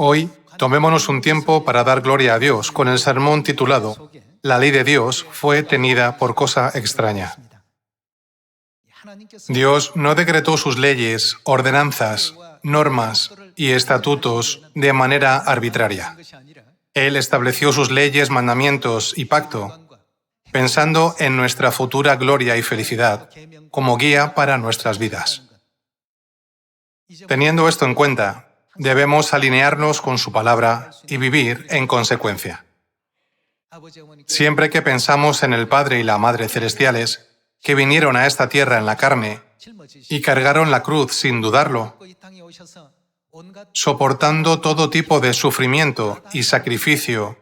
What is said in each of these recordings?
Hoy, tomémonos un tiempo para dar gloria a Dios con el sermón titulado «La ley de Dios fue tenida por cosa extraña». Dios no decretó sus leyes, ordenanzas, normas y estatutos de manera arbitraria. Él estableció sus leyes, mandamientos y pacto pensando en nuestra futura gloria y felicidad como guía para nuestras vidas. Teniendo esto en cuenta, debemos alinearnos con su palabra y vivir en consecuencia. Siempre que pensamos en el Padre y la Madre celestiales, que vinieron a esta tierra en la carne y cargaron la cruz sin dudarlo, soportando todo tipo de sufrimiento y sacrificio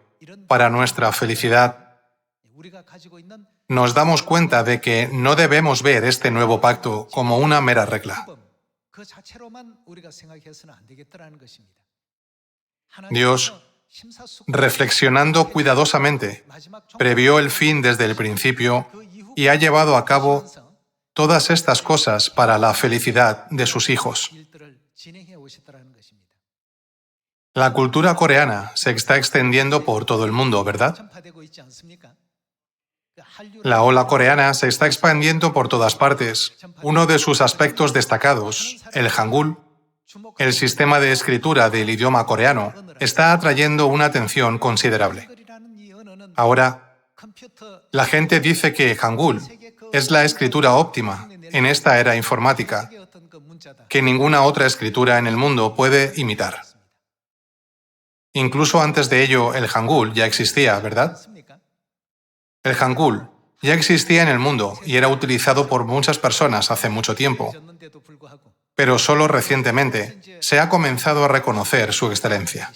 para nuestra felicidad, nos damos cuenta de que no debemos ver este nuevo pacto como una mera regla. Dios, reflexionando cuidadosamente, previó el fin desde el principio y ha llevado a cabo todas estas cosas para la felicidad de sus hijos. La cultura coreana se está extendiendo por todo el mundo, ¿verdad? La ola coreana se está expandiendo por todas partes. Uno de sus aspectos destacados, el Hangul, el sistema de escritura del idioma coreano, está atrayendo una atención considerable. Ahora, la gente dice que Hangul es la escritura óptima en esta era informática, que ninguna otra escritura en el mundo puede imitar. Incluso antes de ello, el Hangul ya existía, ¿verdad? El Hangul ya existía en el mundo y era utilizado por muchas personas hace mucho tiempo, pero solo recientemente se ha comenzado a reconocer su excelencia.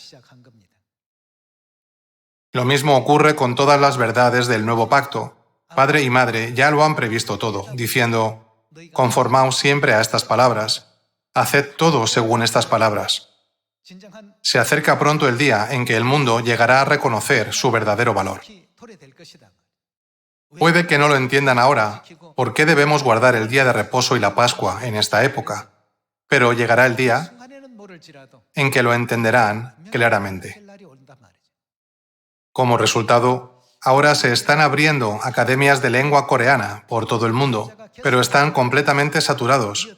Lo mismo ocurre con todas las verdades del nuevo pacto. Padre y Madre ya lo han previsto todo, diciendo: conformaos siempre a estas palabras, haced todo según estas palabras. Se acerca pronto el día en que el mundo llegará a reconocer su verdadero valor. Puede que no lo entiendan ahora, por qué debemos guardar el día de reposo y la Pascua en esta época, pero llegará el día en que lo entenderán claramente. Como resultado, ahora se están abriendo academias de lengua coreana por todo el mundo, pero están completamente saturados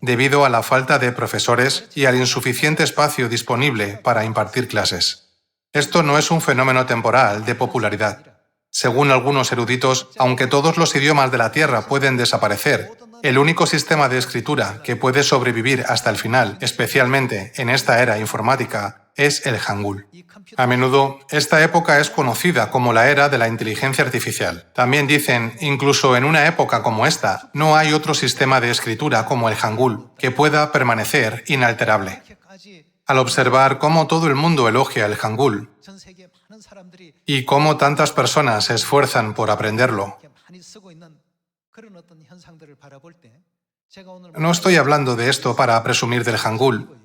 debido a la falta de profesores y al insuficiente espacio disponible para impartir clases. Esto no es un fenómeno temporal de popularidad. Según algunos eruditos, aunque todos los idiomas de la Tierra pueden desaparecer, el único sistema de escritura que puede sobrevivir hasta el final, especialmente en esta era informática, es el Hangul. A menudo, esta época es conocida como la era de la inteligencia artificial. También dicen, incluso en una época como esta, no hay otro sistema de escritura como el Hangul que pueda permanecer inalterable. Al observar cómo todo el mundo elogia el Hangul y cómo tantas personas se esfuerzan por aprenderlo, no estoy hablando de esto para presumir del Hangul.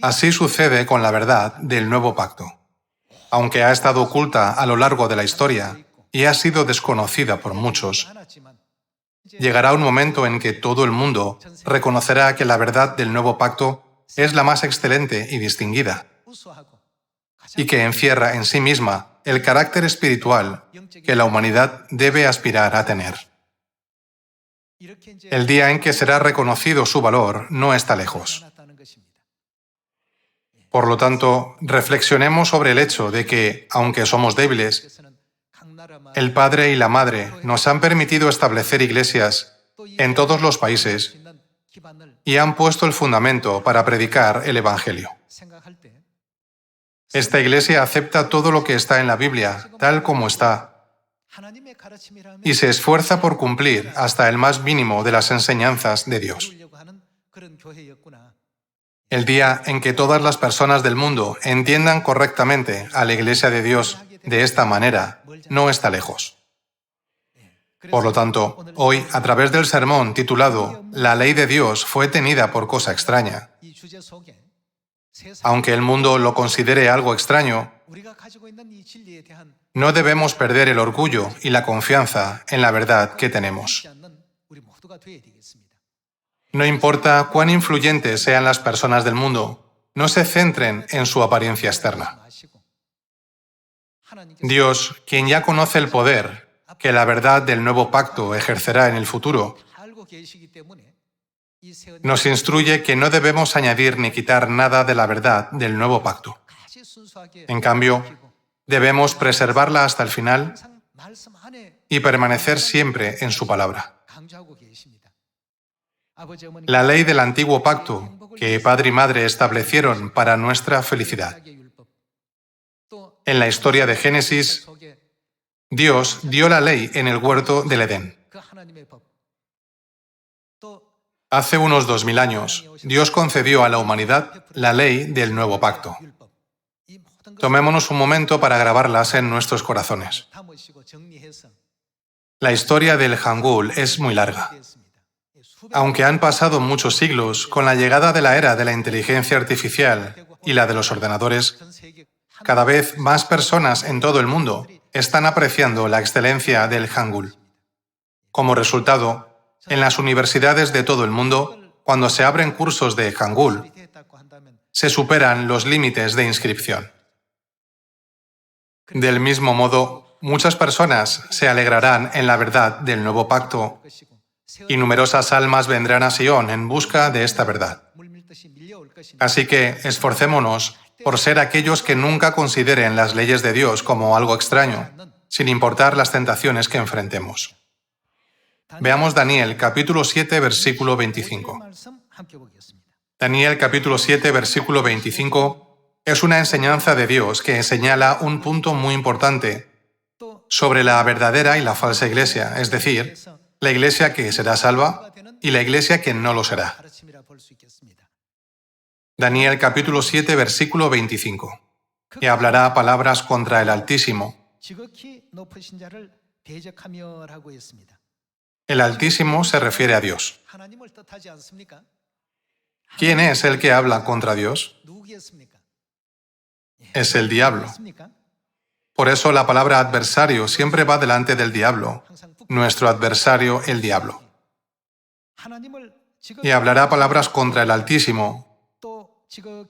Así sucede con la verdad del nuevo pacto. Aunque ha estado oculta a lo largo de la historia y ha sido desconocida por muchos, llegará un momento en que todo el mundo reconocerá que la verdad del nuevo pacto es la más excelente y distinguida, y que encierra en sí misma el carácter espiritual que la humanidad debe aspirar a tener. El día en que será reconocido su valor no está lejos. Por lo tanto, reflexionemos sobre el hecho de que, aunque somos débiles, el Padre y la Madre nos han permitido establecer iglesias en todos los países y han puesto el fundamento para predicar el Evangelio. Esta iglesia acepta todo lo que está en la Biblia, tal como está, y se esfuerza por cumplir hasta el más mínimo de las enseñanzas de Dios. El día en que todas las personas del mundo entiendan correctamente a la Iglesia de Dios de esta manera, no está lejos. Por lo tanto, hoy, a través del sermón titulado «La ley de Dios fue tenida por cosa extraña», aunque el mundo lo considere algo extraño, no debemos perder el orgullo y la confianza en la verdad que tenemos. No importa cuán influyentes sean las personas del mundo, no se centren en su apariencia externa. Dios, quien ya conoce el poder que la verdad del nuevo pacto ejercerá en el futuro, nos instruye que no debemos añadir ni quitar nada de la verdad del nuevo pacto. En cambio, debemos preservarla hasta el final y permanecer siempre en su palabra. La ley del antiguo pacto que padre y madre establecieron para nuestra felicidad. En la historia de Génesis, Dios dio la ley en el huerto del Edén. Hace unos 2000 años, Dios concedió a la humanidad la ley del nuevo pacto. Tomémonos un momento para grabarlas en nuestros corazones. La historia del Hangul es muy larga. Aunque han pasado muchos siglos, con la llegada de la era de la inteligencia artificial y la de los ordenadores, cada vez más personas en todo el mundo están apreciando la excelencia del Hangul. Como resultado, en las universidades de todo el mundo, cuando se abren cursos de Hangul, se superan los límites de inscripción. Del mismo modo, muchas personas se alegrarán en la verdad del nuevo pacto y numerosas almas vendrán a Sion en busca de esta verdad. Así que esforcémonos por ser aquellos que nunca consideren las leyes de Dios como algo extraño, sin importar las tentaciones que enfrentemos. Veamos Daniel capítulo 7, versículo 25. Daniel capítulo 7, versículo 25 es una enseñanza de Dios que señala un punto muy importante sobre la verdadera y la falsa iglesia, es decir, la iglesia que será salva y la iglesia que no lo será. Daniel capítulo 7, versículo 25. Y hablará palabras contra el Altísimo. El Altísimo se refiere a Dios. ¿Quién es el que habla contra Dios? Es el diablo. Por eso la palabra adversario siempre va delante del diablo, nuestro adversario, el diablo. Y hablará palabras contra el Altísimo.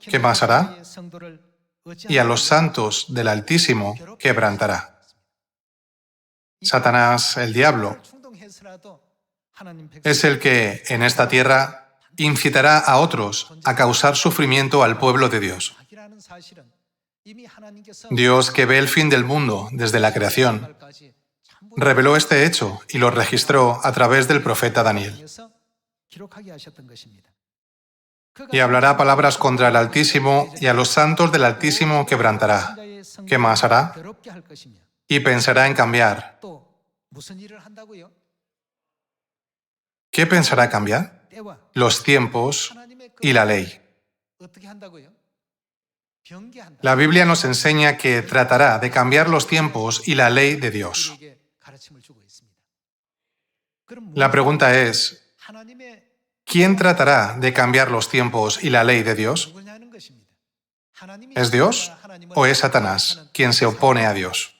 ¿Qué más hará? Y a los santos del Altísimo quebrantará. Satanás, el diablo, es el que, en esta tierra, incitará a otros a causar sufrimiento al pueblo de Dios. Dios, que ve el fin del mundo desde la creación, reveló este hecho y lo registró a través del profeta Daniel. Y hablará palabras contra el Altísimo y a los santos del Altísimo quebrantará. ¿Qué más hará? Y pensará en cambiar. ¿Qué pensará cambiar? Los tiempos y la ley. La Biblia nos enseña que tratará de cambiar los tiempos y la ley de Dios. La pregunta es, ¿quién tratará de cambiar los tiempos y la ley de Dios? ¿Es Dios o es Satanás quien se opone a Dios?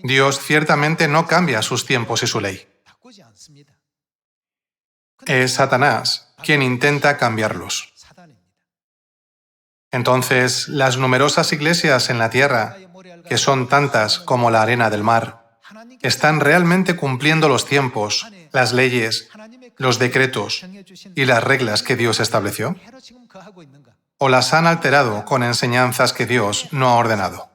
Dios ciertamente no cambia sus tiempos y su ley. Es Satanás quien intenta cambiarlos. Entonces, las numerosas iglesias en la tierra, que son tantas como la arena del mar, ¿están realmente cumpliendo los tiempos, las leyes, los decretos y las reglas que Dios estableció? ¿O las han alterado con enseñanzas que Dios no ha ordenado?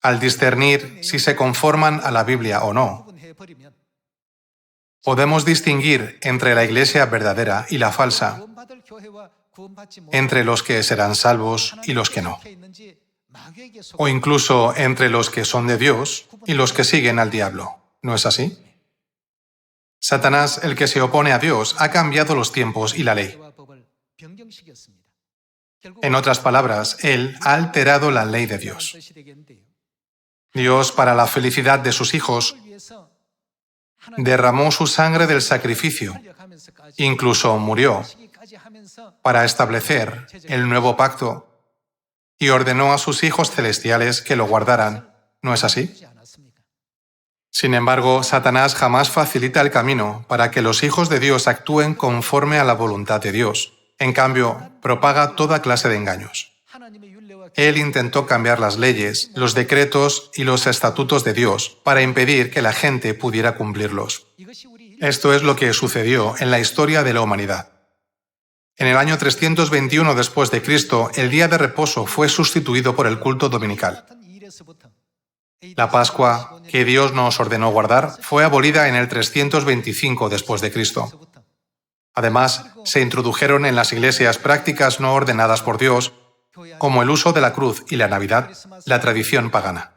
Al discernir si se conforman a la Biblia o no, podemos distinguir entre la iglesia verdadera y la falsa, entre los que serán salvos y los que no, o incluso entre los que son de Dios y los que siguen al diablo. ¿No es así? Satanás, el que se opone a Dios, ha cambiado los tiempos y la ley. En otras palabras, él ha alterado la ley de Dios. Dios, para la felicidad de sus hijos, derramó su sangre del sacrificio, incluso murió, para establecer el nuevo pacto y ordenó a sus hijos celestiales que lo guardaran. ¿No es así? Sin embargo, Satanás jamás facilita el camino para que los hijos de Dios actúen conforme a la voluntad de Dios, En cambio, propaga toda clase de engaños. Él intentó cambiar las leyes, los decretos y los estatutos de Dios para impedir que la gente pudiera cumplirlos. Esto es lo que sucedió en la historia de la humanidad. En el año 321 después de Cristo, el día de reposo fue sustituido por el culto dominical. La Pascua, que Dios nos ordenó guardar, fue abolida en el 325 después de Cristo. Además, se introdujeron en las iglesias prácticas no ordenadas por Dios, como el uso de la cruz y la Navidad, la tradición pagana.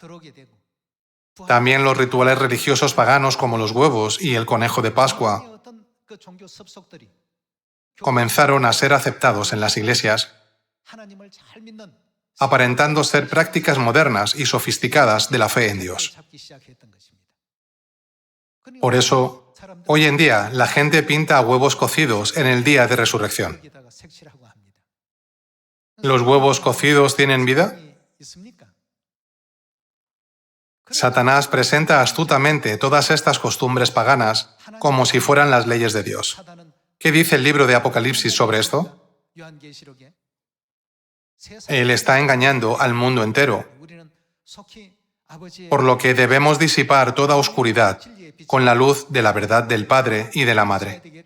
También los rituales religiosos paganos como los huevos y el conejo de Pascua comenzaron a ser aceptados en las iglesias, aparentando ser prácticas modernas y sofisticadas de la fe en Dios. Por eso, hoy en día la gente pinta huevos cocidos en el día de resurrección. ¿Los huevos cocidos tienen vida? Satanás presenta astutamente todas estas costumbres paganas como si fueran las leyes de Dios. ¿Qué dice el libro de Apocalipsis sobre esto? Él está engañando al mundo entero, por lo que debemos disipar toda oscuridad con la luz de la verdad del Padre y de la Madre,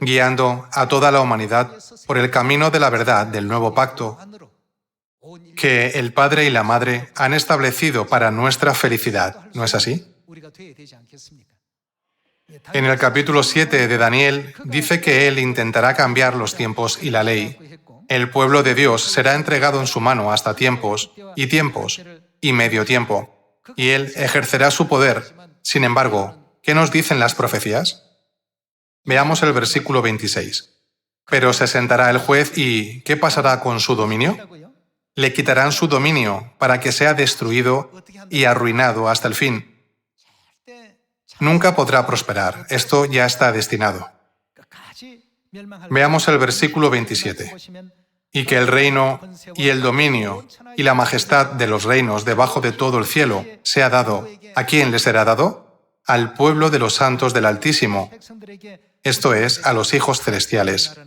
guiando a toda la humanidad por el camino de la verdad del nuevo pacto que el Padre y la Madre han establecido para nuestra felicidad. ¿No es así? En el capítulo 7 de Daniel dice que Él intentará cambiar los tiempos y la ley. El pueblo de Dios será entregado en su mano hasta tiempos y medio tiempo, y Él ejercerá su poder. Sin embargo, ¿qué nos dicen las profecías? Veamos el versículo 26. Pero se sentará el juez y ¿qué pasará con su dominio? Le quitarán su dominio para que sea destruido y arruinado hasta el fin. Nunca podrá prosperar. Esto ya está destinado. Veamos el versículo 27. Y que el reino y el dominio y la majestad de los reinos debajo de todo el cielo sea dado. ¿A quién le será dado? Al pueblo de los santos del Altísimo, esto es, a los hijos celestiales,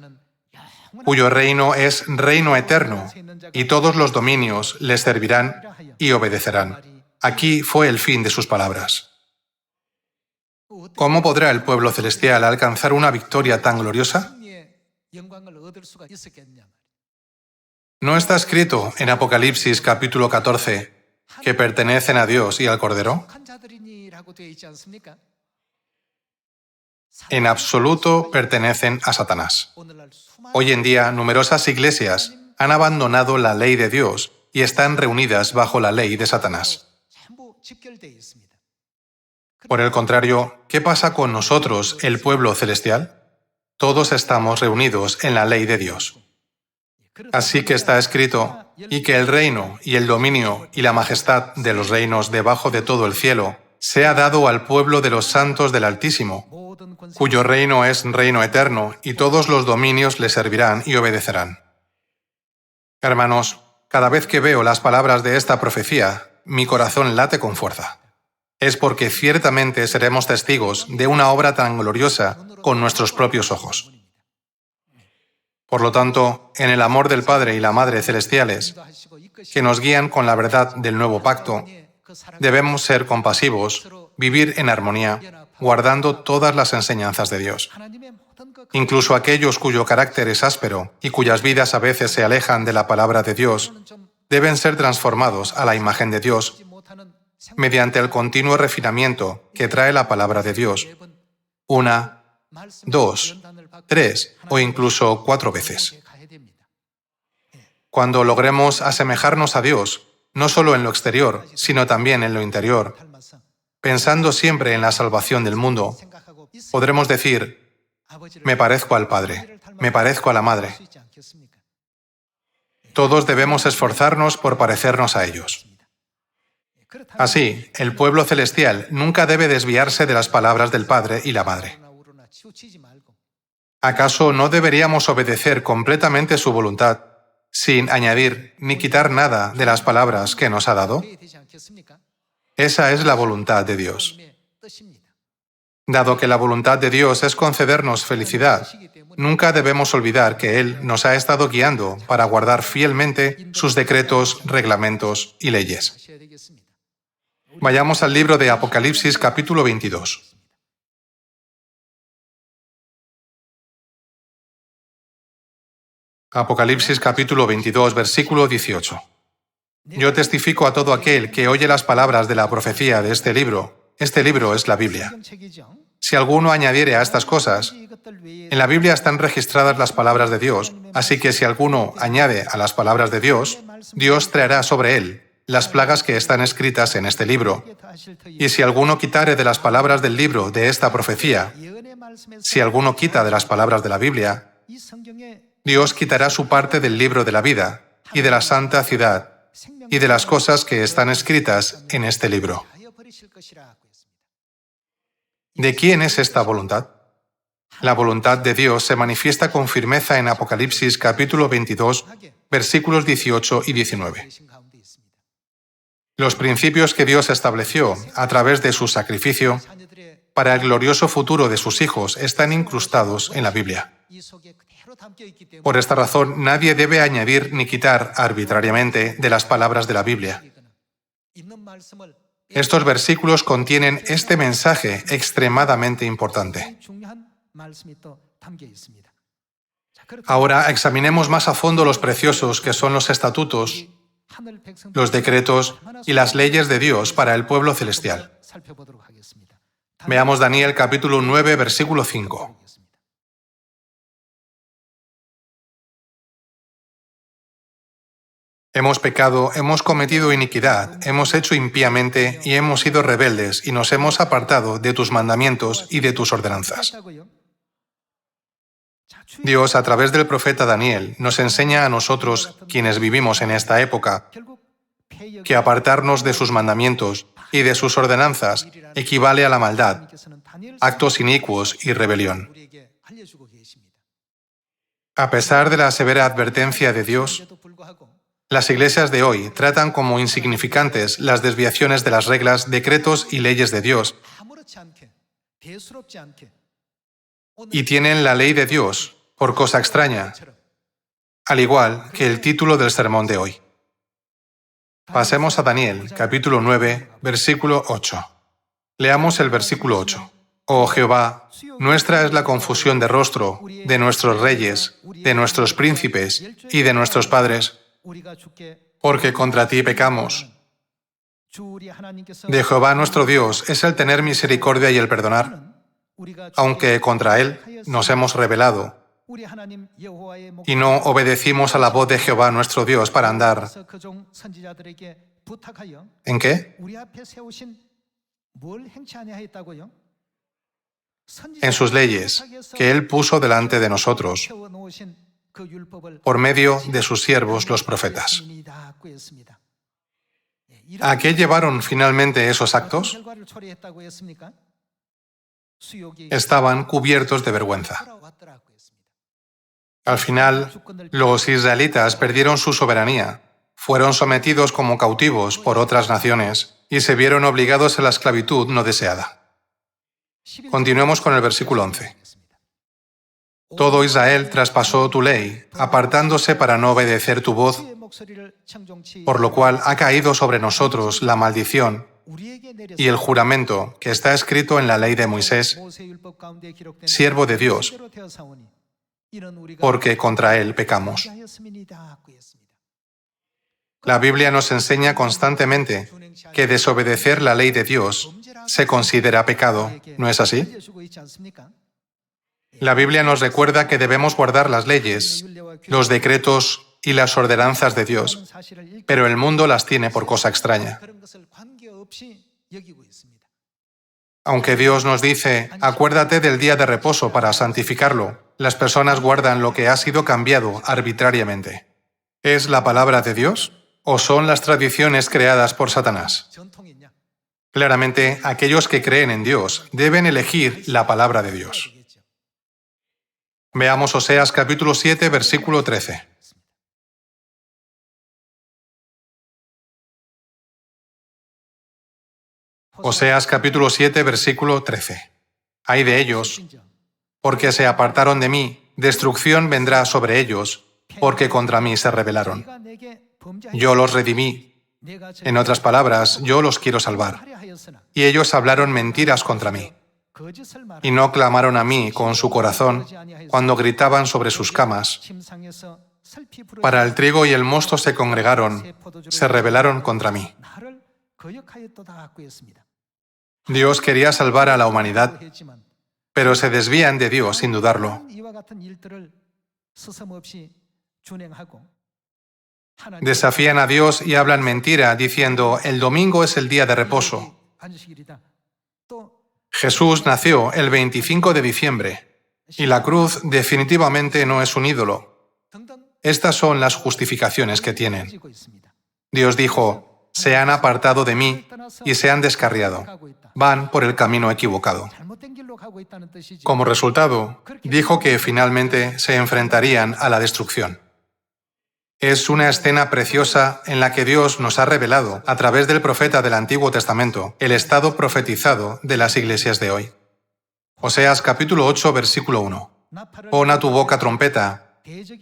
cuyo reino es reino eterno, y todos los dominios les servirán y obedecerán. Aquí fue el fin de sus palabras. ¿Cómo podrá el pueblo celestial alcanzar una victoria tan gloriosa? ¿No está escrito en Apocalipsis capítulo 14 que pertenecen a Dios y al Cordero? En absoluto pertenecen a Satanás. Hoy en día, numerosas iglesias han abandonado la ley de Dios y están reunidas bajo la ley de Satanás. Por el contrario, ¿qué pasa con nosotros, el pueblo celestial? Todos estamos reunidos en la ley de Dios. Así que está escrito, y que el reino y el dominio y la majestad de los reinos debajo de todo el cielo sea dado al pueblo de los santos del Altísimo, cuyo reino es reino eterno, y todos los dominios le servirán y obedecerán. Hermanos, cada vez que veo las palabras de esta profecía, mi corazón late con fuerza. Es porque ciertamente seremos testigos de una obra tan gloriosa con nuestros propios ojos. Por lo tanto, en el amor del Padre y la Madre celestiales, que nos guían con la verdad del nuevo pacto, debemos ser compasivos, vivir en armonía, guardando todas las enseñanzas de Dios. Incluso aquellos cuyo carácter es áspero y cuyas vidas a veces se alejan de la palabra de Dios, deben ser transformados a la imagen de Dios mediante el continuo refinamiento que trae la palabra de Dios, 1, 2, 3 o incluso 4 veces. Cuando logremos asemejarnos a Dios, no solo en lo exterior, sino también en lo interior, pensando siempre en la salvación del mundo, podremos decir, me parezco al Padre, me parezco a la Madre. Todos debemos esforzarnos por parecernos a ellos. Así, el pueblo celestial nunca debe desviarse de las palabras del Padre y la Madre. ¿Acaso no deberíamos obedecer completamente su voluntad, sin añadir ni quitar nada de las palabras que nos ha dado? Esa es la voluntad de Dios. Dado que la voluntad de Dios es concedernos felicidad, nunca debemos olvidar que Él nos ha estado guiando para guardar fielmente sus decretos, reglamentos y leyes. Vayamos al libro de Apocalipsis capítulo 22. Apocalipsis capítulo 22, versículo 18. Yo testifico a todo aquel que oye las palabras de la profecía de este libro. Este libro es la Biblia. Si alguno añadiere a estas cosas, en la Biblia están registradas las palabras de Dios, así que si alguno añade a las palabras de Dios, Dios traerá sobre él las plagas que están escritas en este libro. Y si alguno quitare de las palabras del libro de esta profecía, si alguno quita de las palabras de la Biblia, Dios quitará su parte del libro de la vida y de la santa ciudad y de las cosas que están escritas en este libro. ¿De quién es esta voluntad? La voluntad de Dios se manifiesta con firmeza en Apocalipsis capítulo 22, versículos 18 y 19. Los principios que Dios estableció a través de su sacrificio para el glorioso futuro de sus hijos están incrustados en la Biblia. Por esta razón, nadie debe añadir ni quitar arbitrariamente de las palabras de la Biblia. Estos versículos contienen este mensaje extremadamente importante. Ahora examinemos más a fondo los preciosos que son los estatutos, los decretos y las leyes de Dios para el pueblo celestial. Veamos Daniel capítulo 9, versículo 5. Hemos pecado, hemos cometido iniquidad, hemos hecho impíamente y hemos sido rebeldes y nos hemos apartado de tus mandamientos y de tus ordenanzas. Dios, a través del profeta Daniel, nos enseña a nosotros, quienes vivimos en esta época, que apartarnos de sus mandamientos y de sus ordenanzas equivale a la maldad, actos inicuos y rebelión. A pesar de la severa advertencia de Dios, las iglesias de hoy tratan como insignificantes las desviaciones de las reglas, decretos y leyes de Dios y tienen la ley de Dios por cosa extraña, al igual que el título del sermón de hoy. Pasemos a Daniel, capítulo 9, versículo 8. Leamos el versículo 8. Oh Jehová, nuestra es la confusión de rostro de nuestros reyes, de nuestros príncipes y de nuestros padres, porque contra ti pecamos. De Jehová nuestro Dios es el tener misericordia y el perdonar, aunque contra Él nos hemos rebelado y no obedecimos a la voz de Jehová nuestro Dios para andar. ¿En qué? En sus leyes, que Él puso delante de nosotros, por medio de sus siervos los profetas. ¿A qué llevaron finalmente esos actos? Estaban cubiertos de vergüenza. Al final, los israelitas perdieron su soberanía, fueron sometidos como cautivos por otras naciones y se vieron obligados a la esclavitud no deseada. Continuemos con el versículo 11. Todo Israel traspasó tu ley, apartándose para no obedecer tu voz, por lo cual ha caído sobre nosotros la maldición y el juramento que está escrito en la ley de Moisés, siervo de Dios, porque contra él pecamos. La Biblia nos enseña constantemente que desobedecer la ley de Dios se considera pecado, ¿no es así? La Biblia nos recuerda que debemos guardar las leyes, los decretos y las ordenanzas de Dios, pero el mundo las tiene por cosa extraña. Aunque Dios nos dice, acuérdate del día de reposo para santificarlo, las personas guardan lo que ha sido cambiado arbitrariamente. ¿Es la palabra de Dios o son las tradiciones creadas por Satanás? Claramente, aquellos que creen en Dios deben elegir la palabra de Dios. Veamos Oseas capítulo 7, versículo 13. Oseas capítulo 7, versículo 13. Ay de ellos, porque se apartaron de mí, destrucción vendrá sobre ellos, porque contra mí se rebelaron. Yo los redimí. En otras palabras, yo los quiero salvar. Y ellos hablaron mentiras contra mí. Y no clamaron a mí con su corazón cuando gritaban sobre sus camas. Para el trigo y el mosto se congregaron, se rebelaron contra mí. Dios quería salvar a la humanidad, pero se desvían de Dios sin dudarlo. Desafían a Dios y hablan mentira, diciendo, el domingo es el día de reposo. Jesús nació el 25 de diciembre, y la cruz definitivamente no es un ídolo. Estas son las justificaciones que tienen. Dios dijo, se han apartado de mí y se han descarriado. Van por el camino equivocado. Como resultado, dijo que finalmente se enfrentarían a la destrucción. Es una escena preciosa en la que Dios nos ha revelado, a través del profeta del Antiguo Testamento, el estado profetizado de las iglesias de hoy. Oseas capítulo 8, versículo 1. Pon a tu boca trompeta,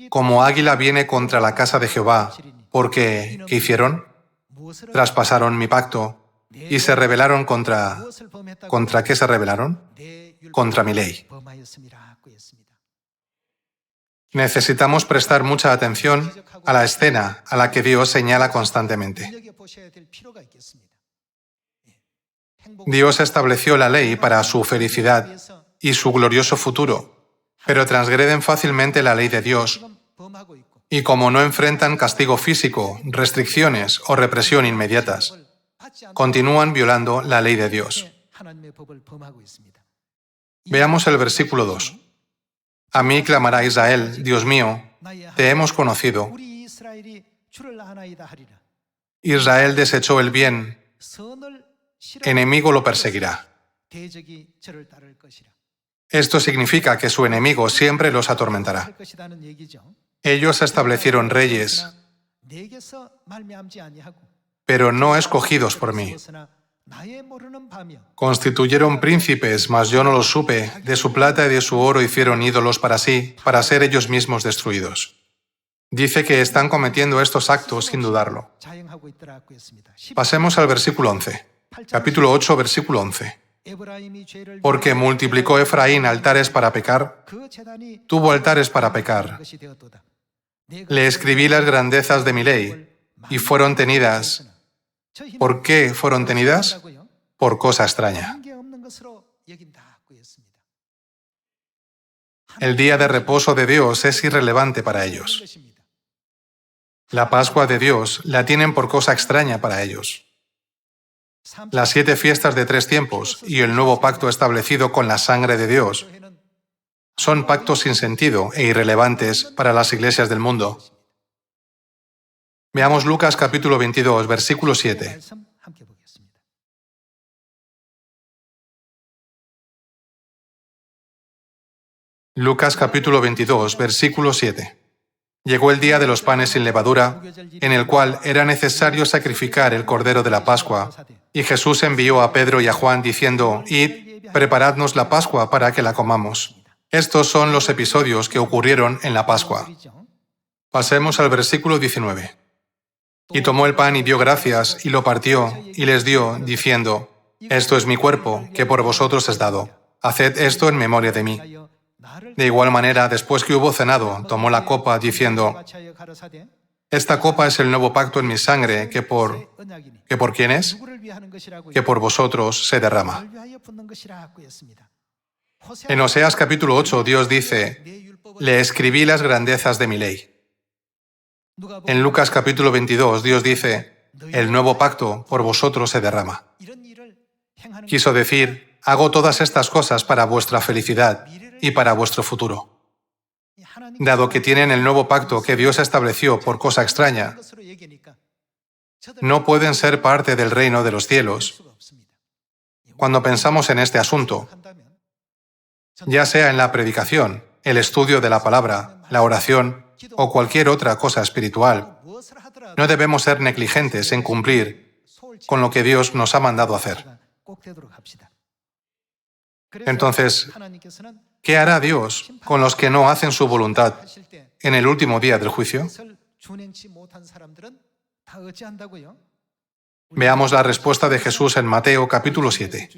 como águila viene contra la casa de Jehová, porque, ¿qué hicieron? Traspasaron mi pacto y se rebelaron contra... ¿Contra qué se rebelaron? Contra mi ley. Necesitamos prestar mucha atención a la escena a la que Dios señala constantemente. Dios estableció la ley para su felicidad y su glorioso futuro, pero transgreden fácilmente la ley de Dios, y como no enfrentan castigo físico, restricciones o represión inmediatas, continúan violando la ley de Dios. Veamos el versículo 2. A mí clamará Israel, Dios mío, te hemos conocido. Israel desechó el bien, enemigo lo perseguirá. Esto significa que su enemigo siempre los atormentará. Ellos establecieron reyes, pero no escogidos por mí. Constituyeron príncipes, mas yo no los supe. De su plata y de su oro hicieron ídolos para sí, para ser ellos mismos destruidos. Dice que están cometiendo estos actos sin dudarlo. Pasemos al versículo 11. Capítulo 8, versículo 11. Porque multiplicó Efraín altares para pecar, tuvo altares para pecar. Le escribí las grandezas de mi ley, y fueron tenidas. ¿Por qué fueron tenidas? Por cosa extraña. El día de reposo de Dios es irrelevante para ellos. La Pascua de Dios la tienen por cosa extraña para ellos. Las 7 fiestas de 3 tiempos y el nuevo pacto establecido con la sangre de Dios son pactos sin sentido e irrelevantes para las iglesias del mundo. Veamos Lucas capítulo 22, versículo 7. Lucas capítulo 22, versículo 7. Llegó el día de los panes sin levadura, en el cual era necesario sacrificar el cordero de la Pascua, y Jesús envió a Pedro y a Juan diciendo, id, preparadnos la Pascua para que la comamos. Estos son los episodios que ocurrieron en la Pascua. Pasemos al versículo 19. Y tomó el pan y dio gracias, y lo partió, y les dio, diciendo, esto es mi cuerpo, que por vosotros es dado. Haced esto en memoria de mí. De igual manera, después que hubo cenado, tomó la copa, diciendo, esta copa es el nuevo pacto en mi sangre, que por ¿quién es? Que por vosotros se derrama. En Oseas capítulo 8, Dios dice, le escribí las grandezas de mi ley. En Lucas capítulo 22, Dios dice, el nuevo pacto por vosotros se derrama. Quiso decir, hago todas estas cosas para vuestra felicidad y para vuestro futuro. Dado que tienen el nuevo pacto que Dios estableció por cosa extraña, no pueden ser parte del reino de los cielos. Cuando pensamos en este asunto, ya sea en la predicación, el estudio de la palabra, la oración o cualquier otra cosa espiritual, no debemos ser negligentes en cumplir con lo que Dios nos ha mandado hacer. Entonces, ¿qué hará Dios con los que no hacen su voluntad en el último día del juicio? Veamos la respuesta de Jesús en Mateo capítulo 7.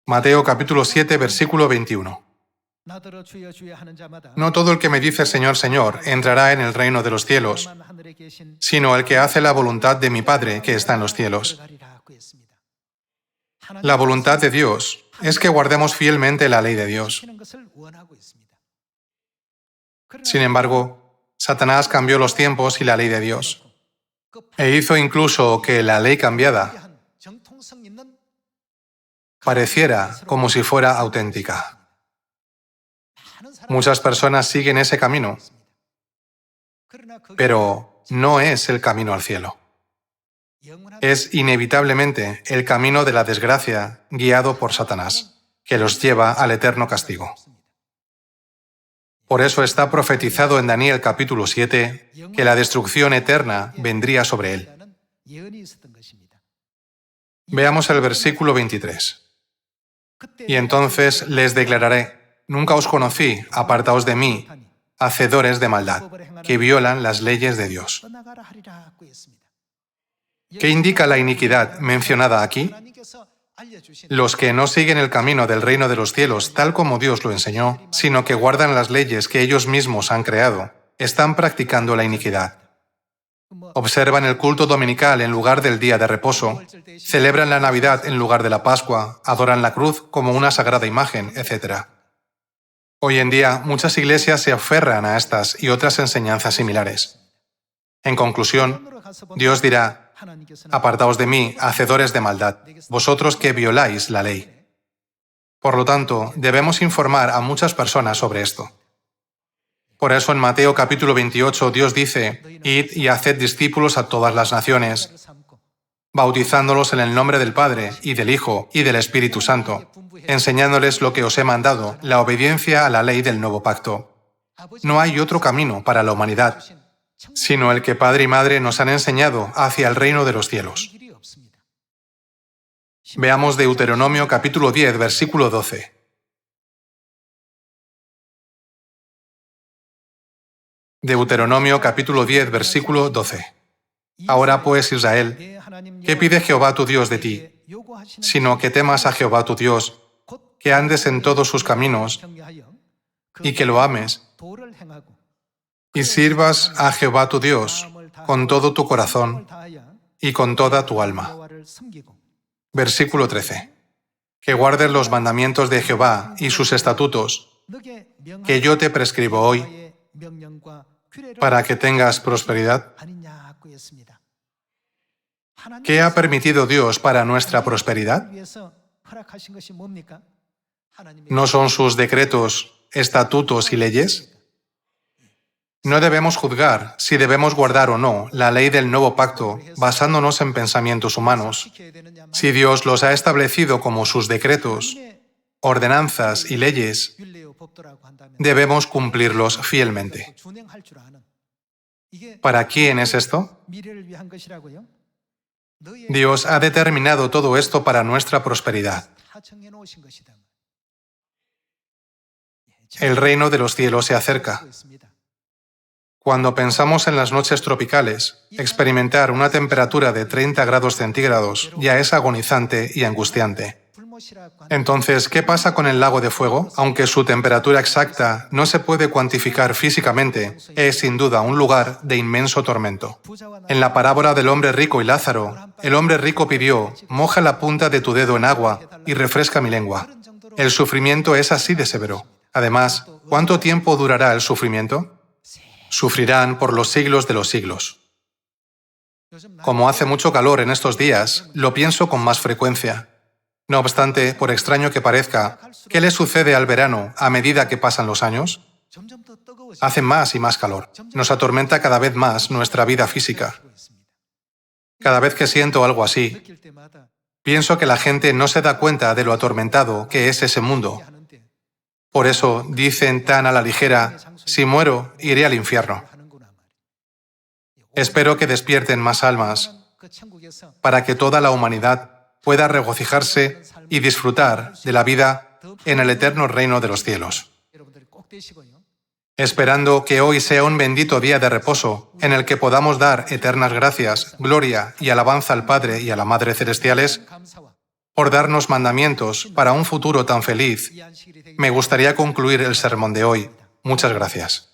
Mateo capítulo 7, versículo 21. No todo el que me dice Señor, Señor, entrará en el reino de los cielos, sino el que hace la voluntad de mi Padre que está en los cielos. La voluntad de Dios es que guardemos fielmente la ley de Dios. Sin embargo, Satanás cambió los tiempos y la ley de Dios, e hizo incluso que la ley cambiada pareciera como si fuera auténtica. Muchas personas siguen ese camino, pero no es el camino al cielo. Es inevitablemente el camino de la desgracia guiado por Satanás, que los lleva al eterno castigo. Por eso está profetizado en Daniel capítulo 7 que la destrucción eterna vendría sobre él. Veamos el versículo 23. Y entonces les declararé: nunca os conocí, apartaos de mí, hacedores de maldad, que violan las leyes de Dios. ¿Qué indica la iniquidad mencionada aquí? Los que no siguen el camino del reino de los cielos tal como Dios lo enseñó, sino que guardan las leyes que ellos mismos han creado, están practicando la iniquidad. Observan el culto dominical en lugar del día de reposo, celebran la Navidad en lugar de la Pascua, adoran la cruz como una sagrada imagen, etc. Hoy en día, muchas iglesias se aferran a estas y otras enseñanzas similares. En conclusión, Dios dirá: apartaos de mí, hacedores de maldad, vosotros que violáis la ley. Por lo tanto, debemos informar a muchas personas sobre esto. Por eso en Mateo capítulo 28 Dios dice: id y haced discípulos a todas las naciones, bautizándolos en el nombre del Padre, y del Hijo, y del Espíritu Santo, enseñándoles lo que os he mandado, la obediencia a la ley del nuevo pacto. No hay otro camino para la humanidad, sino el que Padre y Madre nos han enseñado hacia el reino de los cielos. Veamos Deuteronomio capítulo 10, versículo 12. Deuteronomio capítulo 10, versículo 12. Ahora pues, Israel, ¿qué pide Jehová tu Dios de ti? Sino que temas a Jehová tu Dios, que andes en todos sus caminos, y que lo ames, y sirvas a Jehová tu Dios con todo tu corazón y con toda tu alma. Versículo 13. Que guardes los mandamientos de Jehová y sus estatutos, que yo te prescribo hoy, para que tengas prosperidad. ¿Qué ha permitido Dios para nuestra prosperidad? ¿No son sus decretos, estatutos y leyes? No debemos juzgar si debemos guardar o no la ley del nuevo pacto basándonos en pensamientos humanos. Si Dios los ha establecido como sus decretos, ordenanzas y leyes, debemos cumplirlos fielmente. ¿Para quién es esto? Dios ha determinado todo esto para nuestra prosperidad. El reino de los cielos se acerca. Cuando pensamos en las noches tropicales, experimentar una temperatura de 30 grados centígrados ya es agonizante y angustiante. Entonces, ¿qué pasa con el lago de fuego? Aunque su temperatura exacta no se puede cuantificar físicamente, es sin duda un lugar de inmenso tormento. En la parábola del hombre rico y Lázaro, el hombre rico pidió: moja la punta de tu dedo en agua y refresca mi lengua. El sufrimiento es así de severo. Además, ¿cuánto tiempo durará el sufrimiento? Sufrirán por los siglos de los siglos. Como hace mucho calor en estos días, lo pienso con más frecuencia. No obstante, por extraño que parezca, ¿qué le sucede al verano a medida que pasan los años? Hace más y más calor. Nos atormenta cada vez más nuestra vida física. Cada vez que siento algo así, pienso que la gente no se da cuenta de lo atormentado que es ese mundo. Por eso dicen tan a la ligera: si muero, iré al infierno. Espero que despierten más almas para que toda la humanidad pueda regocijarse y disfrutar de la vida en el eterno reino de los cielos. Esperando que hoy sea un bendito día de reposo en el que podamos dar eternas gracias, gloria y alabanza al Padre y a la Madre Celestiales por darnos mandamientos para un futuro tan feliz, me gustaría concluir el sermón de hoy. Muchas gracias.